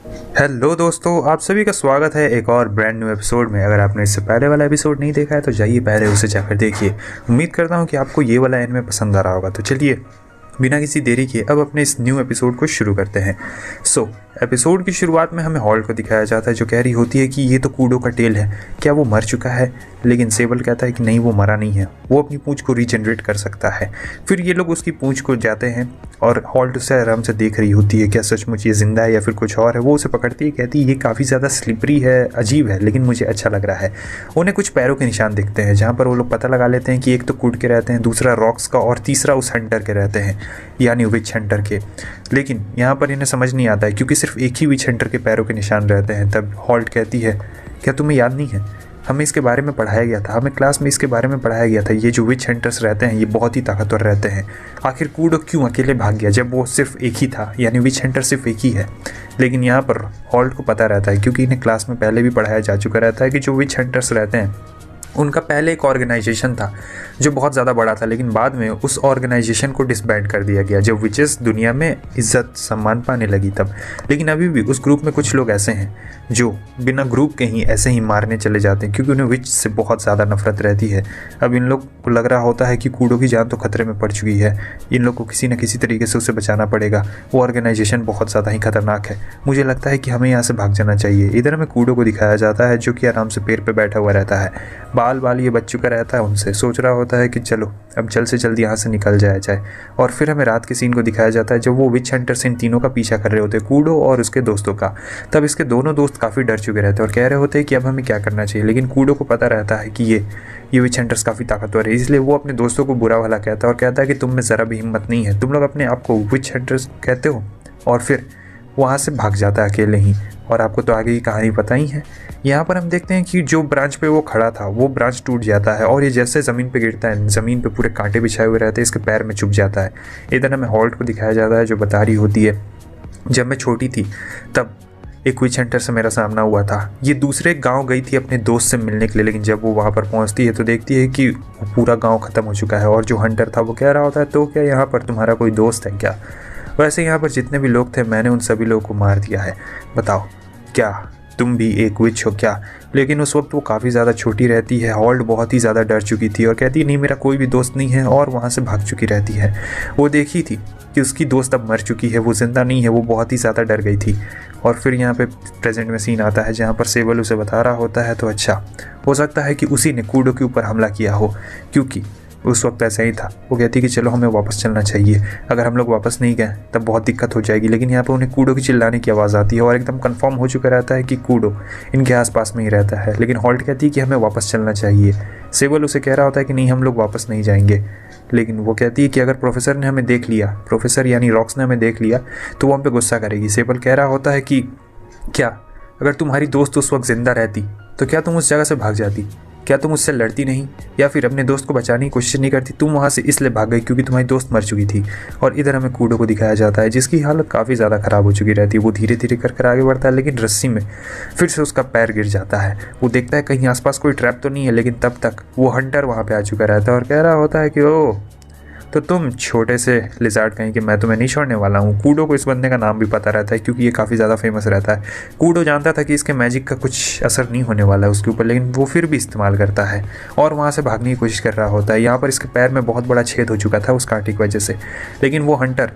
Hello दोस्तों, आप सभी का स्वागत है एक और ब्रांड न्यू एपिसोड में। अगर आपने इससे पहले वाला एपिसोड नहीं देखा है तो जाइए पहले उसे जाकर देखिए। उम्मीद करता हूँ कि आपको ये वाला एनिमे पसंद आ रहा होगा। तो चलिए बिना किसी देरी के अब अपने इस न्यू एपिसोड को शुरू करते हैं। एपिसोड की शुरुआत में हमें हॉल्ट को दिखाया जाता है जो कह रही होती है कि ये तो कूडो का टेल है, क्या वो मर चुका है? लेकिन सेबल कहता है कि नहीं, वो मरा नहीं है, वो अपनी पूंछ को रीजनरेट कर सकता है। फिर ये लोग उसकी पूंछ को जाते हैं और हॉल्ट उसे आराम से देख रही होती है, क्या सचमुच ये जिंदा है या फिर कुछ और है। वो उसे पकड़ती है, कहती है ये काफ़ी ज़्यादा स्लिपरी है, अजीब है, लेकिन मुझे अच्छा लग रहा है। उन्हें कुछ पैरों के निशान दिखते हैं जहाँ पर वो लोग पता लगा लेते हैं कि एक तो कूड के रहते हैं, दूसरा रॉक्स का और तीसरा उस हंटर के रहते हैं, यानी विच हंटर के। लेकिन यहाँ पर इन्हें समझ नहीं आता है क्योंकि सिर्फ एक ही विच हंटर के पैरों के निशान रहते हैं। तब हॉल्ट कहती है, क्या तुम्हें याद नहीं है, हमें इसके बारे में पढ़ाया गया था, हमें क्लास में इसके बारे में पढ़ाया गया था, ये जो विच हंटर्स रहते हैं ये बहुत ही ताकतवर रहते हैं। आखिर कूडो क्यों अकेले भाग गया जब वो सिर्फ एक ही था, यानी विच हंटर सिर्फ एक ही है। लेकिन यहाँ पर हॉल्ट को पता रहता है क्योंकि इन्हें क्लास में पहले भी पढ़ाया जा चुका रहता है कि जो विच हंटर्स रहते हैं उनका पहले एक ऑर्गेनाइजेशन था जो बहुत ज़्यादा बड़ा था, लेकिन बाद में उस ऑर्गेनाइजेशन को डिसबैंड कर दिया गया जब विचेस दुनिया में इज्जत सम्मान पाने लगी तब। लेकिन अभी भी उस ग्रुप में कुछ लोग ऐसे हैं जो बिना ग्रुप के ही ऐसे ही मारने चले जाते हैं क्योंकि उन्हें विच से बहुत ज़्यादा नफरत रहती है। अब इन लोग को लग रहा होता है कि कूडो की जान तो खतरे में पड़ चुकी है, इन लोग को किसी न किसी तरीके से उसे बचाना पड़ेगा। वो ऑर्गेनाइजेशन बहुत ज़्यादा ही खतरनाक है, मुझे लगता है कि हमें यहाँ से भाग जाना चाहिए। इधर हमें कूडो को दिखाया जाता है जो कि आराम से पेड़ पर बैठा हुआ रहता है, बाल ये बच चुका रहता है उनसे, सोच रहा होता है कि चलो अब जल्द से जल्द यहाँ से निकल जाया जाए। और फिर हमें रात के सीन को दिखाया जाता है जब वो विच हंटर्स इन तीनों का पीछा कर रहे होते हैं, कूडो और उसके दोस्तों का। तब इसके दोनों दोस्त काफ़ी डर चुके रहते हैं और कह रहे होते हैं कि अब हमें क्या करना चाहिए। लेकिन कूडो को पता रहता है कि ये विच हंटर्स काफ़ी ताकतवर है, इसलिए वो अपने दोस्तों को बुरा भला कहता है और कहता है कि तुम में ज़रा भी हिम्मत नहीं है, तुम लोग अपने आप को विच हंटर्स कहते हो। और फिर वहाँ से भाग जाता है अकेले ही। और आपको तो आगे की कहानी पता ही है। यहाँ पर हम देखते हैं कि जो ब्रांच पे वो खड़ा था वो ब्रांच टूट जाता है और ये जैसे ज़मीन पे गिरता है, ज़मीन पे पूरे कांटे बिछाए हुए रहते हैं, इसके पैर में चुभ जाता है। इधर हमें हॉल्ट को दिखाया जाता है जो बता रही होती है, जब मैं छोटी थी तब एक विच हंटर से मेरा सामना हुआ था। ये दूसरे गांव गई थी अपने दोस्त से मिलने के लिए, लेकिन जब वो वहाँ पर पहुँचती है तो देखती है कि पूरा गाँव ख़त्म हो चुका है। और जो हंटर था वो कह रहा होता है, तो क्या यहाँ पर तुम्हारा कोई दोस्त है क्या? वैसे यहाँ पर जितने भी लोग थे मैंने उन सभी लोगों को मार दिया है, बताओ क्या तुम भी एक विच हो क्या? लेकिन उस वक्त वो काफ़ी ज़्यादा छोटी रहती है। हॉल्ट बहुत ही ज़्यादा डर चुकी थी और कहती है नहीं, मेरा कोई भी दोस्त नहीं है, और वहाँ से भाग चुकी रहती है। वो देखी थी कि उसकी दोस्त अब मर चुकी है, वो ज़िंदा नहीं है, वो बहुत ही ज़्यादा डर गई थी। और फिर यहाँ पे प्रेजेंट में सीन आता है जहाँ पर सेबल उसे बता रहा होता है, तो अच्छा हो सकता है कि उसी ने कूडो के ऊपर हमला किया हो, क्योंकि उस वक्त ऐसा ही था। वो कहती कि चलो हमें वापस चलना चाहिए, अगर हम लोग वापस नहीं गए तब बहुत दिक्कत हो जाएगी। लेकिन यहाँ पर उन्हें कूडो की चिल्लाने की आवाज़ आती है और एकदम कंफर्म हो चुका रहता है कि कूडो इनके आसपास में ही रहता है। लेकिन हॉल्ट कहती है कि हमें वापस चलना चाहिए। सेबल उसे कह रहा होता है कि नहीं, हम लोग वापस नहीं जाएंगे। लेकिन वो कहती है कि अगर प्रोफेसर ने हमें देख लिया, प्रोफेसर यानी रॉक्स ने हमें देख लिया, तो वो हम पे गुस्सा करेगी। सेबल कह रहा होता है कि क्या अगर तुम्हारी दोस्त उस वक्त ज़िंदा रहती तो क्या तुम उस जगह से भाग जाती? क्या तुम उससे लड़ती नहीं या फिर अपने दोस्त को बचाने की कोशिश नहीं करती? तुम वहाँ से इसलिए भाग गई क्योंकि तुम्हारी दोस्त मर चुकी थी। और इधर हमें कूडो को दिखाया जाता है जिसकी हालत काफ़ी ज़्यादा ख़राब हो चुकी रहती है। वो धीरे धीरे कर आगे बढ़ता है, लेकिन रस्सी में फिर से उसका पैर गिर जाता है। वो देखता है कहीं आसपास कोई ट्रैप तो नहीं है, लेकिन तब तक वो हंटर वहाँ पर आ चुका रहता है और कह रहा होता है कि ओह, तो तुम छोटे से लिजार्ड कहीं कि मैं तुम्हें नहीं छोड़ने वाला हूँ। कूडो को इस बंदे का नाम भी पता रहता है क्योंकि ये काफ़ी ज़्यादा फेमस रहता है। कूडो जानता था कि इसके मैजिक का कुछ असर नहीं होने वाला है उसके ऊपर, लेकिन वो फिर भी इस्तेमाल करता है और वहाँ से भागने की कोशिश कर रहा होता है। यहाँ पर इसके पैर में बहुत बड़ा छेद हो चुका था उस कांटे की वजह से, लेकिन वो हंटर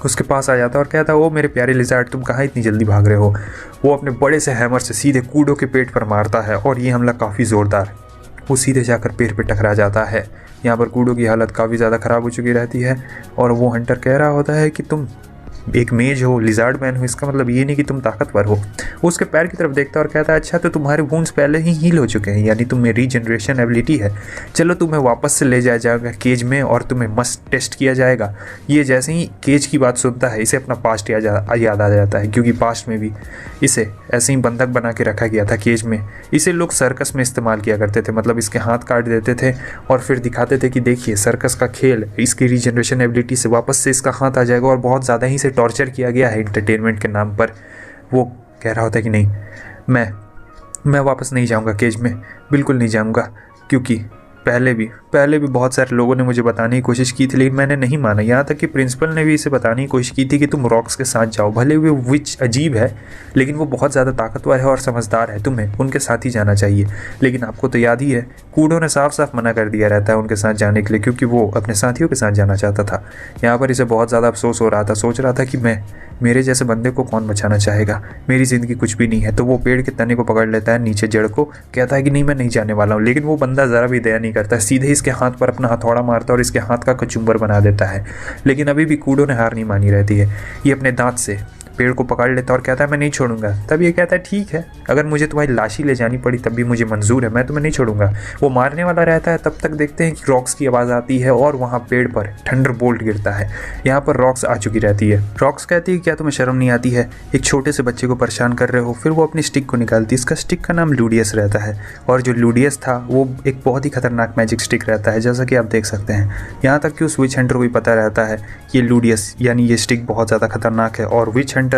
उसके पास आ जाता है और कहता है, ओ मेरे प्यारे लिजार्ड, तुम कहाँ इतनी जल्दी भाग रहे हो? वो अपने बड़े से हैमर से सीधे कूडो के पेट पर मारता है और ये हमला काफ़ी ज़ोरदार, वो सीधे जाकर पेड़ पे टकरा जाता है। यहाँ पर कूडो की हालत काफ़ी ज़्यादा ख़राब हो चुकी रहती है और वो हंटर कह रहा होता है कि तुम एक मेज हो, लिजार्ड मैन हो, इसका मतलब ये नहीं कि तुम ताकतवर हो। वो उसके पैर की तरफ देखता है और कहता है, अच्छा तो तुम्हारे वुंड्स पहले ही हील हो चुके हैं, यानी तुम्हें रीजनरेशन एबिलिटी है। चलो तुम्हें वापस से ले जाया जाएगा केज में और तुम्हें मस्त टेस्ट किया जाएगा। ये जैसे ही केज की बात सुनता है इसे अपना पास्ट याद आ जाता है क्योंकि पास्ट में भी इसे ऐसे ही बंधक बना के रखा गया था केज में। इसे लोग सर्कस में इस्तेमाल किया करते थे, मतलब इसके हाथ काट देते थे और फिर दिखाते थे कि देखिए सर्कस का खेल, इसकी रीजनरेशन एबिलिटी से वापस से इसका हाथ आ जाएगा। और बहुत ज़्यादा ही इसे टॉर्चर किया गया है एंटरटेनमेंट के नाम पर। वो कह रहा होता है कि नहीं, मैं वापस नहीं जाऊंगा केज में, बिल्कुल नहीं जाऊंगा, क्योंकि पहले भी बहुत सारे लोगों ने मुझे बताने की कोशिश की थी, लेकिन मैंने नहीं माना। यहाँ तक कि प्रिंसिपल ने भी इसे बताने की कोशिश की थी कि तुम रॉक्स के साथ जाओ, भले वो विच अजीब है लेकिन वो बहुत ज़्यादा ताकतवर है और समझदार है, तुम्हें उनके साथ ही जाना चाहिए। लेकिन आपको तो याद ही है, कूडो ने साफ साफ मना कर दिया रहता है उनके साथ जाने के लिए, क्योंकि वो अपने साथियों के साथ जाना चाहता था। यहाँ पर इसे बहुत ज़्यादा अफसोस हो रहा था, सोच रहा था कि मेरे जैसे बंदे को कौन बचाना चाहेगा, मेरी ज़िंदगी कुछ भी नहीं है। तो वो पेड़ के तने को पकड़ लेता है, नीचे जड़ को, कहता है कि नहीं मैं नहीं जाने वाला हूँ। लेकिन वो बंदा ज़रा भी दया नहीं करता, सीधे इसके हाथ पर अपना हथौड़ा मारता है और इसके हाथ का कचुम्बर बना देता है। लेकिन अभी भी कूडो ने हार नहीं मानी रहती है। ये अपने दांत से पेड़ को पकड़ लेता और कहता है मैं नहीं छोड़ूंगा। तब ये कहता है ठीक है, अगर मुझे तुम्हारी लाश ही ले जानी पड़ी तब भी मुझे मंजूर है, मैं तुम्हें नहीं छोड़ूंगा। वो मारने वाला रहता है, तब तक देखते हैं कि रॉक्स की आवाज़ आती है और वहाँ पेड़ पर थंडर बोल्ट गिरता है। यहाँ पर रॉक्स आ चुकी रहती है। रॉक्स कहती है क्या तुम्हें शर्म नहीं आती है, एक छोटे से बच्चे को परेशान कर रहे हो। फिर वो अपनी स्टिक को निकालती है, इसका स्टिक का नाम लूडियस रहता है, और जो लूडियस था वो एक बहुत ही खतरनाक मैजिक स्टिक रहता है, जैसा कि आप देख सकते हैं। यहाँ तक कि उस विच हंटर को भी पता रहता है कि ये लूडियस यानी ये स्टिक बहुत ज़्यादा खतरनाक है, और विच हंटर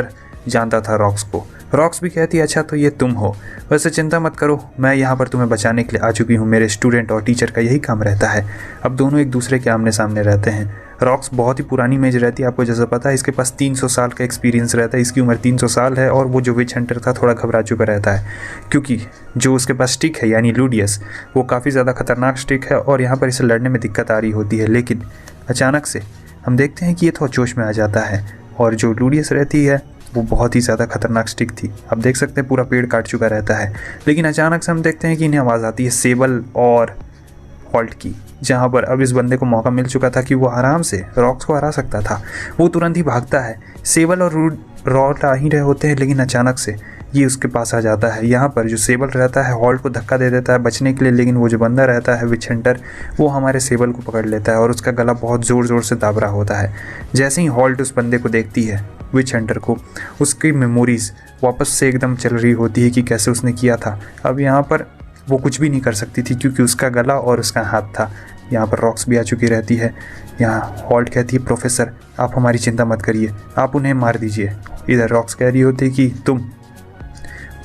जानता था रॉक्स को। रॉक्स भी कहती है अच्छा तो ये तुम हो, वैसे चिंता मत करो, मैं यहाँ पर तुम्हें बचाने के लिए आ चुकी हूँ, मेरे स्टूडेंट और टीचर का यही काम रहता है। अब दोनों एक दूसरे के आमने सामने रहते हैं। रॉक्स बहुत ही पुरानी मेज रहती है, आपको जैसा पता है, इसके पास 300 साल का एक्सपीरियंस रहता है, इसकी उम्र 300 साल है। और वो जो विच हंटर था थोड़ा घबरा चुका रहता है, क्योंकि जो उसके पास स्टिक है यानी लूडियस, वो काफ़ी ज़्यादा खतरनाक स्टिक है और यहाँ पर इसे लड़ने में दिक्कत आ रही होती है। लेकिन अचानक से हम देखते हैं कि ये थोड़ा जोश में आ जाता है, और जो लूडियस रहती है वो बहुत ही ज़्यादा खतरनाक स्टिक थी। आप देख सकते हैं पूरा पेड़ काट चुका रहता है। लेकिन अचानक से हम देखते हैं कि इन्हें आवाज़ आती है सेबल और हॉल्ट की, जहाँ पर अब इस बंदे को मौका मिल चुका था कि वो आराम से रॉक्स को हरा सकता था। वो तुरंत ही भागता है, सेबल और रॉल्ट आ ही रहे होते हैं, लेकिन अचानक से ये उसके पास आ जाता है। यहाँ पर जो सेबल रहता है हॉल्ट को धक्का दे देता है बचने के लिए, लेकिन वो जो बंदा रहता है विच हंटर, वो हमारे सेबल को पकड़ लेता है और उसका गला बहुत ज़ोर ज़ोर से दाब रहा होता है। जैसे ही हॉल्ट उस बंदे को देखती है, विच हंटर को, उसकी मेमोरीज़ वापस से एकदम चल रही होती है कि कैसे उसने किया था। अब यहाँ पर वो कुछ भी नहीं कर सकती थी, क्योंकि उसका गला और उसका हाथ था। यहाँ पर रॉक्स भी आ चुकी रहती है। यहाँ हॉल्ट कहती है प्रोफेसर आप हमारी चिंता मत करिए, आप उन्हें मार दीजिए। इधर रॉक्स कह रही होती है कि तुम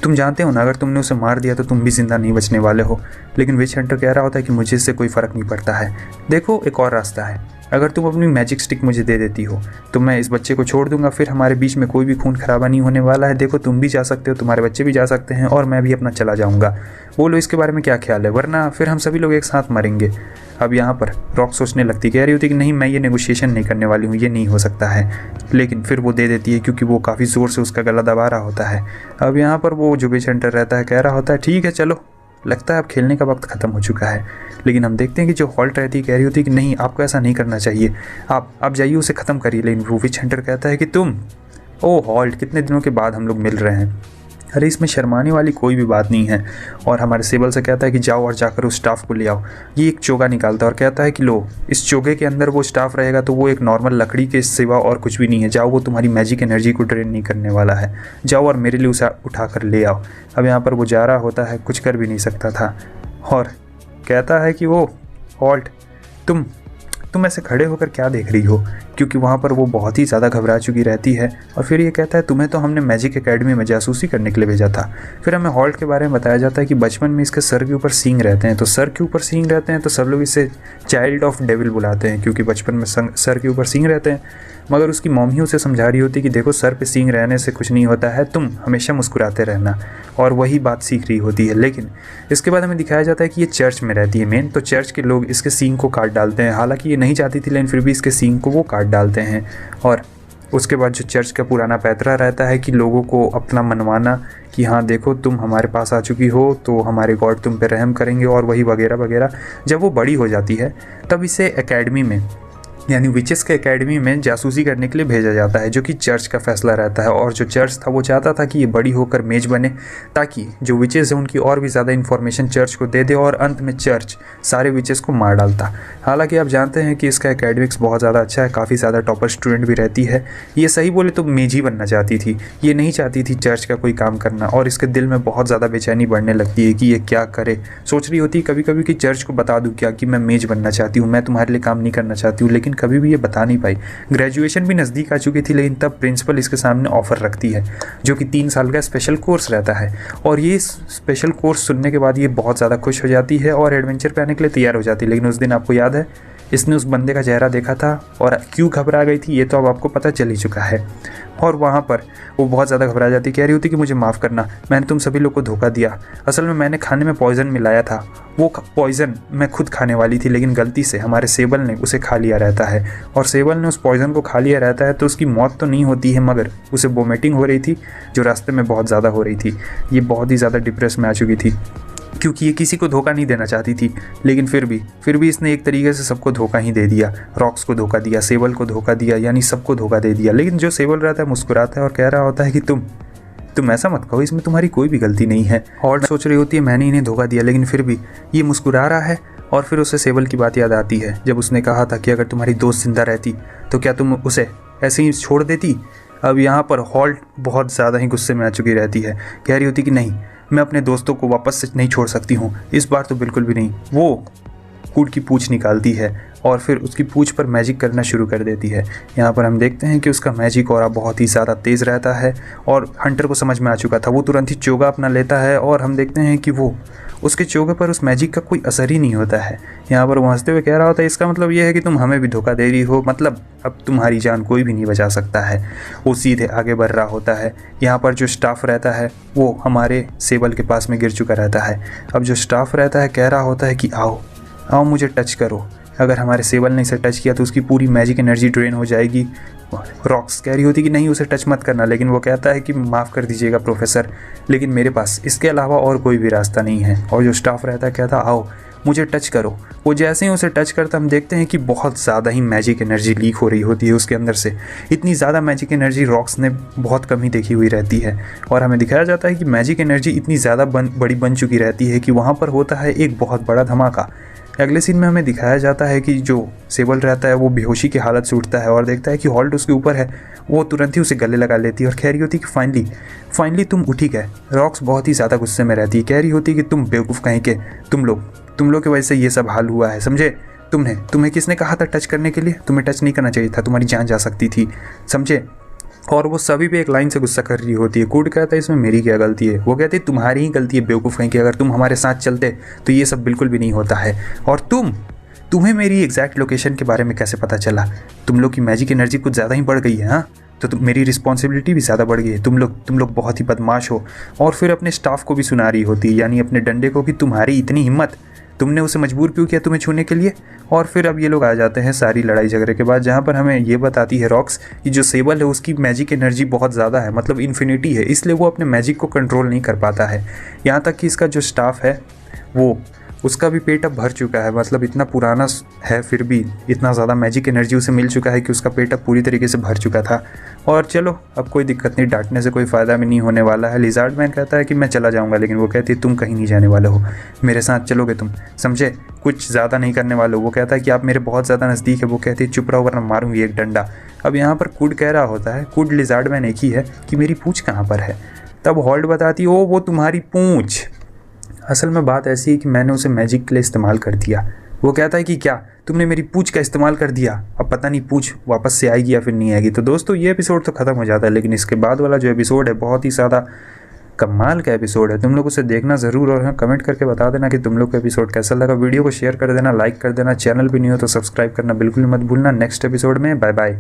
जानते हो ना, अगर तुमने उसे मार दिया तो तुम भी जिंदा नहीं बचने वाले हो। लेकिन विच हंटर कह रहा होता है कि मुझे इससे कोई फ़र्क नहीं पड़ता है। देखो एक और रास्ता है, अगर तुम अपनी मैजिक स्टिक मुझे दे देती हो तो मैं इस बच्चे को छोड़ दूंगा, फिर हमारे बीच में कोई भी खून खराबा नहीं होने वाला है। देखो तुम भी जा सकते हो, तुम्हारे बच्चे भी जा सकते हैं, और मैं भी अपना चला जाऊंगा। बोलो इसके बारे में क्या ख्याल है, वरना फिर हम सभी लोग एक साथ मरेंगे। अब यहाँ पर रॉक सोचने लगती, कह रही होती कि नहीं मैं ये नेगोशिएशन नहीं करने वाली हूँ, ये नहीं हो सकता है। लेकिन फिर वो दे देती है, क्योंकि वो काफ़ी ज़ोर से उसका गला दबा रहा होता है। अब यहाँ पर वो जो विच हंटर रहता है कह रहा होता है ठीक है चलो, लगता है अब खेलने का वक्त ख़त्म हो चुका है। लेकिन हम देखते हैं कि जो हॉल्ट रहती है कह रही होती है कि नहीं आपको ऐसा नहीं करना चाहिए, आप जाइए उसे ख़त्म करिए। लेकिन वो विच हंटर कहता है कि ओ हॉल्ट कितने दिनों के बाद हम लोग मिल रहे हैं, अरे इसमें शर्माने वाली कोई भी बात नहीं है। और हमारे सेबल से कहता है कि जाओ और जाकर उस स्टाफ को ले आओ। ये एक चोगा निकालता है और कहता है कि लो इस चोगे के अंदर वो स्टाफ रहेगा तो वो एक नॉर्मल लकड़ी के सिवा और कुछ भी नहीं है, जाओ वो तुम्हारी मैजिक एनर्जी को ड्रेन नहीं करने वाला है, जाओ और मेरे लिए उसे उठा कर ले आओ। अब यहाँ पर वो जा रहा होता है, कुछ कर भी नहीं सकता था, और कहता है कि वो हॉल्ट तुम ऐसे खड़े होकर क्या देख रही हो, क्योंकि वहाँ पर वो बहुत ही ज़्यादा घबरा चुकी रहती है। और फिर ये कहता है तुम्हें तो हमने मैजिक एकेडमी में जासूसी करने के लिए भेजा था। फिर हमें हॉल्ट के बारे में बताया जाता है कि बचपन में इसके सर के ऊपर सींग रहते हैं, तो सर के ऊपर सींग रहते हैं तो सब लोग इसे चाइल्ड ऑफ डेविल बुलाते हैं, क्योंकि बचपन में सर के ऊपर सींग रहते हैं। मगर उसकी मॉम ही उसे समझा रही होती कि देखो सर पे सींग रहने से कुछ नहीं होता है, तुम हमेशा मुस्कुराते रहना, और वही बात सीख रही होती है। लेकिन इसके बाद हमें दिखाया जाता है कि ये चर्च में रहती है मेन, तो चर्च के लोग इसके सींग को काट डालते हैं। हालांकि ये नहीं चाहती थी, लेकिन फिर भी इसके सींग को वो काट डालते हैं। और उसके बाद जो चर्च का पुराना पैतरा रहता है कि लोगों को अपना मनवाना कि हाँ देखो तुम हमारे पास आ चुकी हो तो हमारे गॉड तुम पे रहम करेंगे, और वही वगैरह वगैरह। जब वो बड़ी हो जाती है तब इसे एकेडमी में यानी विचेस के एकेडमी में जासूसी करने के लिए भेजा जाता है, जो कि चर्च का फैसला रहता है। और जो चर्च था वो चाहता था कि ये बड़ी होकर मेज बने, ताकि जो विचेस है उनकी और भी ज़्यादा इन्फॉर्मेशन चर्च को दे दे, और अंत में चर्च सारे विचेस को मार डालता। हालांकि आप जानते हैं कि इसका एकेडमिक्स बहुत ज़्यादा अच्छा है, काफ़ी ज़्यादा टॉपर स्टूडेंट भी रहती है। ये सही बोले तो मेज ही बनना चाहती थी, ये नहीं चाहती थी चर्च का कोई काम करना, और इसके दिल में बहुत ज़्यादा बेचैनी बढ़ने लगती है कि ये क्या करे। सोच रही होती है कभी कभी कि चर्च को बता दूँ क्या कि मैं मेज बनना चाहती हूँ, मैं तुम्हारे लिए काम नहीं करना चाहती हूँ, लेकिन कभी भी ये बता नहीं पाई। ग्रेजुएशन भी नज़दीक आ चुकी थी, लेकिन तब प्रिंसिपल इसके सामने ऑफ़र रखती है जो कि 3 साल का स्पेशल कोर्स रहता है। और ये स्पेशल कोर्स सुनने के बाद ये बहुत ज़्यादा खुश हो जाती है और एडवेंचर पे आने के लिए तैयार हो जाती है। लेकिन उस दिन आपको याद है इसने उस बंदे का चेहरा देखा था और क्यों घबरा गई थी ये तो अब आपको पता चल ही चुका है। और वहाँ पर वो बहुत ज़्यादा घबरा जाती, कह रही होती कि मुझे माफ़ करना, मैंने तुम सभी लोग को धोखा दिया। असल में मैंने खाने में पॉइज़न मिलाया था, वो पॉइज़न मैं खुद खाने वाली थी, लेकिन गलती से हमारे सेबल ने उसे खा लिया रहता है। और सेबल ने उस पॉइज़न को खा लिया रहता है तो उसकी मौत तो नहीं होती है, मगर उसे वोमिटिंग हो रही थी जो रास्ते में बहुत ज़्यादा हो रही थी। ये बहुत ही ज़्यादा डिप्रेस में आ चुकी थी क्योंकि ये किसी को धोखा नहीं देना चाहती थी, लेकिन फिर भी इसने एक तरीके से सबको धोखा ही दे दिया। रॉक्स को धोखा दिया, सेबल को धोखा दिया, यानी सबको धोखा दे दिया। लेकिन जो सेबल रहता है मुस्कुराता है और कह रहा होता है कि तुम ऐसा मत कहो, इसमें तुम्हारी कोई भी गलती नहीं है। और सोच रही होती है मैंने इन्हें धोखा दिया, लेकिन फिर भी ये मुस्कुरा रहा है। और फिर उसे सेबल की बात याद आती है जब उसने कहा था कि अगर तुम्हारी दोस्त जिंदा रहती तो क्या तुम उसे ऐसे ही छोड़ देती। अब यहाँ पर हॉल्ट बहुत ज़्यादा ही गुस्से में आ चुकी रहती है, कह रही होती कि नहीं, मैं अपने दोस्तों को वापस से नहीं छोड़ सकती हूँ, इस बार तो बिल्कुल भी नहीं। वो कूड की पूंछ निकालती है और फिर उसकी पूंछ पर मैजिक करना शुरू कर देती है। यहाँ पर हम देखते हैं कि उसका मैजिक ऑरा बहुत ही ज़्यादा तेज़ रहता है और हंटर को समझ में आ चुका था। वो तुरंत ही चोगा अपना लेता है और हम देखते हैं कि वो उसके चोगे पर उस मैजिक का कोई असर ही नहीं होता है। यहाँ पर वो हंसते हुए कह रहा होता है इसका मतलब ये है कि तुम हमें भी धोखा दे रही हो, मतलब अब तुम्हारी जान कोई भी नहीं बचा सकता है। वो सीधे आगे बढ़ रहा होता है। यहाँ पर जो स्टाफ रहता है वो हमारे सेबल के पास में गिर चुका रहता है। अब जो स्टाफ रहता है कह रहा होता है कि आओ मुझे टच करो। अगर हमारे सेबल ने इसे टच किया तो उसकी पूरी मैजिक एनर्जी ड्रेन हो जाएगी। रॉक्स कह रही होती कि नहीं, उसे टच मत करना, लेकिन वो कहता है कि माफ़ कर दीजिएगा प्रोफेसर, लेकिन मेरे पास इसके अलावा और कोई भी रास्ता नहीं है। और जो स्टाफ रहता है कहता आओ मुझे टच करो। वो जैसे ही उसे टच करता हम देखते हैं कि बहुत ज़्यादा ही मैजिक एनर्जी लीक हो रही होती है उसके अंदर से। इतनी ज़्यादा मैजिक एनर्जी रॉक्स ने बहुत कम ही देखी हुई रहती है और हमें दिखाया जाता है कि मैजिक एनर्जी इतनी ज़्यादा बड़ी बन चुकी रहती है कि वहाँ पर होता है एक बहुत बड़ा धमाका। अगले सीन में हमें दिखाया जाता है कि जो सेबल रहता है वो बेहोशी की हालत से उठता है और देखता है कि हॉल्ट उसके ऊपर है। वो तुरंत ही उसे गले लगा लेती है और कह रही होती है कि फाइनली तुम उठी गए। रॉक्स बहुत ही ज़्यादा गुस्से में रहती है, कह रही होती है कि तुम बेवकूफ़ कहीं के, तुम लोग की वजह से ये सब हाल हुआ है, समझे। तुम्हें किसने कहा था टच करने के लिए? तुम्हें टच नहीं करना चाहिए था, तुम्हारी जान जा सकती थी, समझे। और वो सभी पे एक लाइन से गुस्सा कर रही होती है। कूड कहता है इसमें मेरी क्या गलती है? वो कहती है तुम्हारी ही गलती है बेवकूफ़ कहीं की, अगर तुम हमारे साथ चलते तो ये सब बिल्कुल भी नहीं होता है। और तुम्हें मेरी एग्जैक्ट लोकेशन के बारे में कैसे पता चला? तुम लोग की मैजिक एनर्जी कुछ ज़्यादा ही बढ़ गई है, हाँ, तो मेरी रिस्पॉन्सिबिलिटी भी ज़्यादा बढ़ गई है। तुम लोग बहुत ही बदमाश हो। और फिर अपने स्टाफ को भी सुना रही होती है, यानी अपने डंडे को, कि तुम्हारी इतनी हिम्मत, तुमने उसे मजबूर क्यों किया तुम्हें छूने के लिए। और फिर अब ये लोग आ जाते हैं सारी लड़ाई झगड़े के बाद, जहाँ पर हमें ये बताती है रॉक्स कि जो सेबल है उसकी मैजिक एनर्जी बहुत ज़्यादा है, मतलब इन्फिनिटी है, इसलिए वो अपने मैजिक को कंट्रोल नहीं कर पाता है। यहाँ तक कि इसका जो स्टाफ है वो उसका भी पेट अब भर चुका है, मतलब इतना पुराना है फिर भी इतना ज़्यादा मैजिक एनर्जी उसे मिल चुका है कि उसका पेट अब पूरी तरीके से भर चुका था। और चलो अब कोई दिक्कत नहीं, डांटने से कोई फ़ायदा भी नहीं होने वाला है। लिज़ार्ड मैन कहता है कि मैं चला जाऊंगा, लेकिन वो कहती है तुम कहीं नहीं जाने वाले हो, मेरे साथ चलोगे तुम, समझे, कुछ ज़्यादा नहीं करने वाले हो। वो कहता है कि आप मेरे बहुत ज़्यादा नज़दीक है। वो कहती है चुप रहो वरना मारूंगी एक डंडा। अब यहाँ पर कूड कह रहा होता है, कूड लिज़ार्ड मैन एक ही है, कि मेरी पूँछ कहाँ पर है। तब हॉल्ट बताती है वो तुम्हारी पूँछ। असल में बात ऐसी है कि मैंने उसे मैजिक के लिए इस्तेमाल कर दिया। वो कहता है कि क्या तुमने मेरी पूंछ का इस्तेमाल कर दिया? अब पता नहीं पूंछ वापस से आएगी या फिर नहीं आएगी। तो दोस्तों ये एपिसोड तो ख़त्म हो जाता है, लेकिन इसके बाद वाला जो एपिसोड है बहुत ही ज़्यादा कमाल का एपिसोड है। तुम लोग उसे देखना ज़रूर और कमेंट करके बता देना कि तुम लोग को एपिसोड कैसा लगा। वीडियो को शेयर कर देना, लाइक कर देना, चैनल भी नहीं हो तो सब्सक्राइब करना बिल्कुल मत भूलना। नेक्स्ट एपिसोड में बाय बाय।